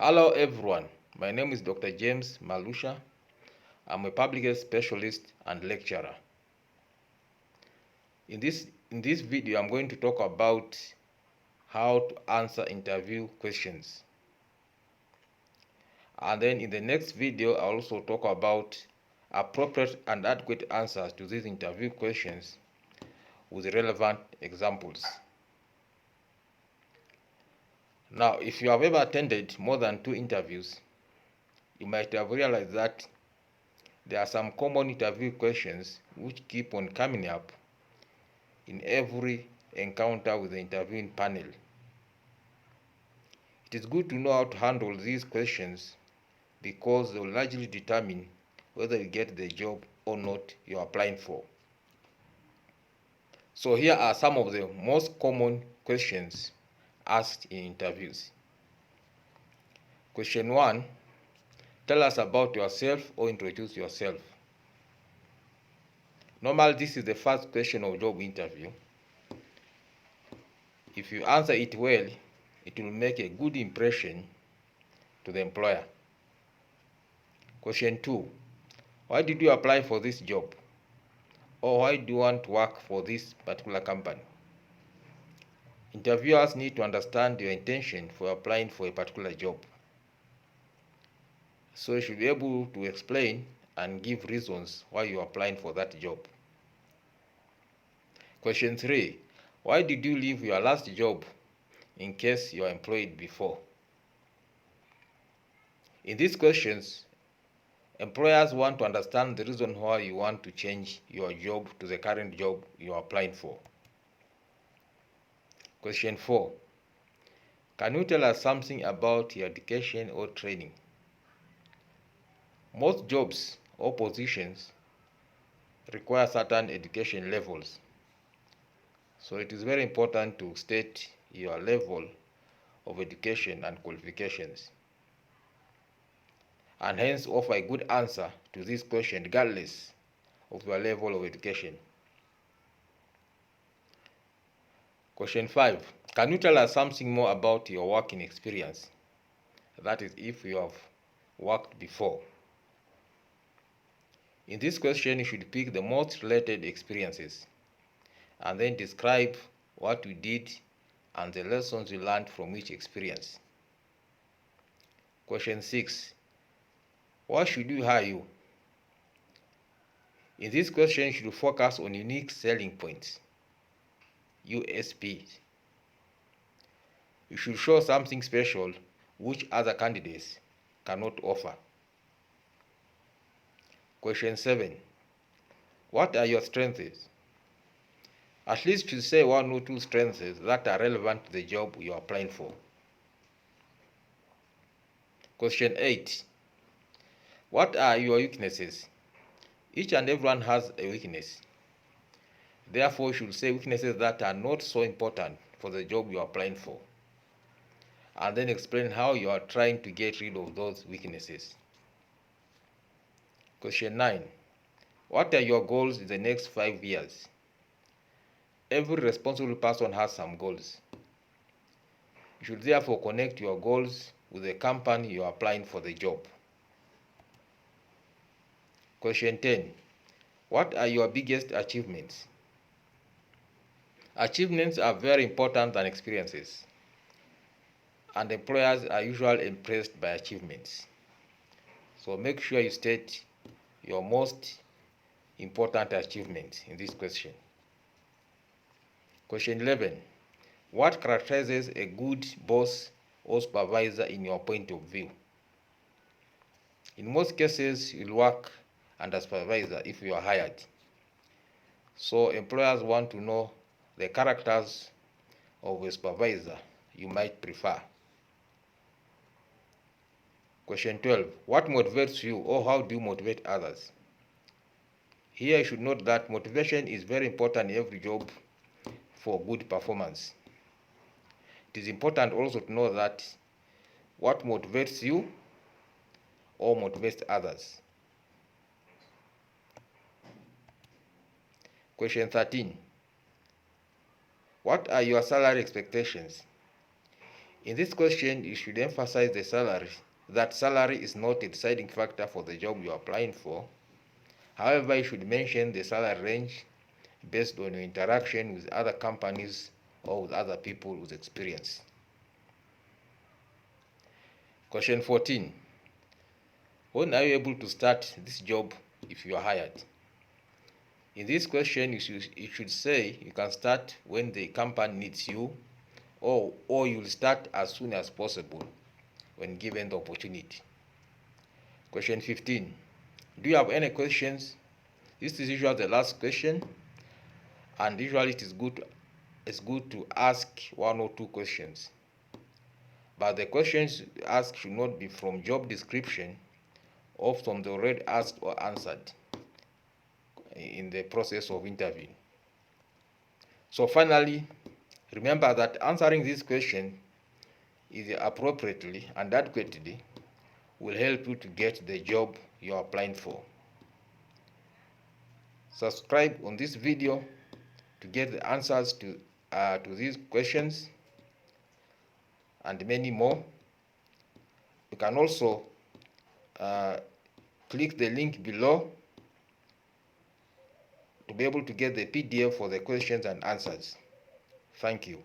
Hello everyone, my name is Dr. James Malusha. I'm a public health specialist and lecturer. In this video, I'm going to talk about how to answer interview questions. And then in the next video, I'll also talk about appropriate and adequate answers to these interview questions with relevant examples. Now, if you have ever attended more than 2 interviews, you might have realized that there are some common interview questions which keep on coming up in every encounter with the interviewing panel. It is good to know how to handle these questions because they will largely determine whether you get the job or not you are applying for. So here are some of the most common questions asked in interviews. Question 1. Tell us about yourself or introduce yourself. Normally, this is the first question of job interview. If you answer it well, it will make a good impression to the employer. Question 2. Why did you apply for this job? Or why do you want to work for this particular company? Interviewers need to understand your intention for applying for a particular job. So you should be able to explain and give reasons why you are applying for that job. Question 3. Why did you leave your last job in case you are employed before? In these questions, employers want to understand the reason why you want to change your job to the current job you are applying for. Question 4. Can you tell us something about your education or training? Most jobs or positions require certain education levels. So it is very important to state your level of education and qualifications, and hence offer a good answer to this question regardless of your level of education. Question 5. Can you tell us something more about your working experience? That is, if you have worked before. In this question, you should pick the most related experiences and then describe what you did and the lessons you learned from each experience. Question 6. Why should we hire you? In this question, you should focus on unique selling points, USPs. You should show something special which other candidates cannot offer. Question 7. What are your strengths? At least you say 1 or 2 strengths that are relevant to the job you are applying for. Question 8. What are your weaknesses? Each and everyone has a weakness. Therefore, you should say weaknesses that are not so important for the job you are applying for, and then explain how you are trying to get rid of those weaknesses. Question 9. What are your goals in the next 5 years? Every responsible person has some goals. You should therefore connect your goals with the company you are applying for the job. Question 10. What are your biggest achievements? Achievements are very important than experiences, and employers are usually impressed by achievements. So make sure you state your most important achievements in this question. Question 11. What characterizes a good boss or supervisor in your point of view? In most cases, you'll work under supervisor if you are hired. So employers want to know the characters of a supervisor you might prefer. Question 12. What motivates you, or how do you motivate others? Here you should note that motivation is very important in every job for good performance. It is important also to know that what motivates you or motivates others. Question 13. What are your salary expectations? In this question, you should emphasize the salary, that salary is not a deciding factor for the job you are applying for. However, you should mention the salary range based on your interaction with other companies or with other people with experience. Question 14. When are you able to start this job if you are hired? In this question, you should say you can start when the company needs you, or you'll start as soon as possible when given the opportunity. Question 15. Do you have any questions? This is usually the last question, and usually it's good to ask one or two questions. But the questions asked should not be from job description or from the already asked or answered in the process of interview. So finally, remember that answering this question is appropriately and adequately will help you to get the job you are applying for. Subscribe on this video to get the answers to these questions and many more. You can also click the link below to be able to get the PDF for the questions and answers. Thank you.